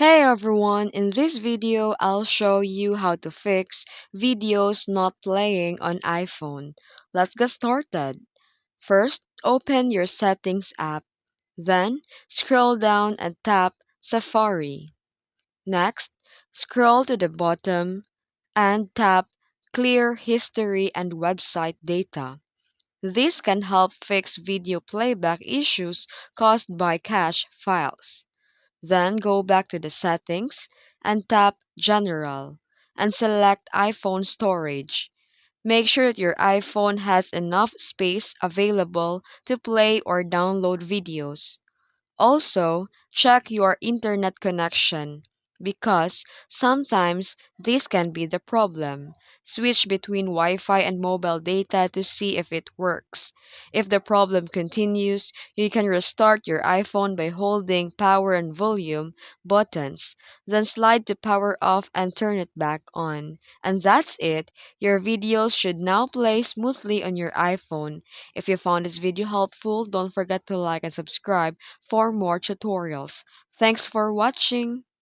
Hey everyone, in this video I'll show you how to fix videos not playing on iPhone. Let's get started. First, open your settings app. Then, scroll down and tap Safari. Next, scroll to the bottom and tap Clear History and Website Data. This can help fix video playback issues caused by cache files. Then go back to the settings and tap General and select iPhone storage. Make sure that your iPhone has enough space available to play or download videos. Also, check your internet connection because sometimes this can be the problem. Switch between Wi Fi and mobile data to see if it works. If the problem continues, you can restart your iPhone by holding power and volume buttons, then slide to power off and turn it back on. And that's it. Your videos should now play smoothly on your iPhone. If you found this video helpful, don't forget to like and subscribe for more tutorials. Thanks for watching!